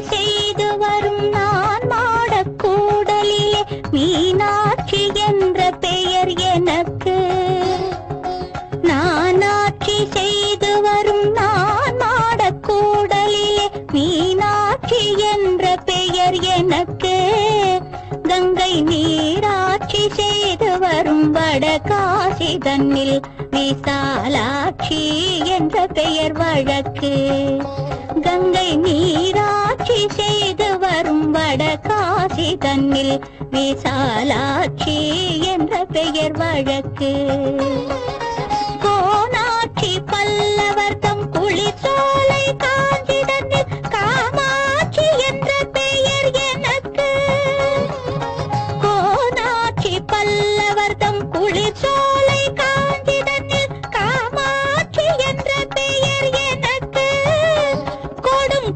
செய்து வரும் நான் மாடக்கூடலிலே மீனாட்சி என்ற பெயர் எனக்கு. நான் ஆட்சி செய்து வரும் நான் மாடக்கூடலிலே மீனாட்சி என்ற பெயர் எனக்கு. கங்கை நீராட்சி செய்து வரும் வடகாசி தன்னில் விசாலாட்சி என்ற பெயர் வழக்கு. கங்கை நீராட்சி செய்து வரும் வடகாசி தன்னில் விசாலாட்சி என்ற பெயர் வழக்கு. கோனாட்சி பல்லவர் தம் குளிர்சோலை காஞ்சிதனில் காமாட்சி என்ற பெயர் எனக்கு. கோனாட்சி பல்லவர் தம் குளிர்சோலை காஞ்சிதனில் காமாட்சி என்ற பெயர் எனக்கு. கொடும்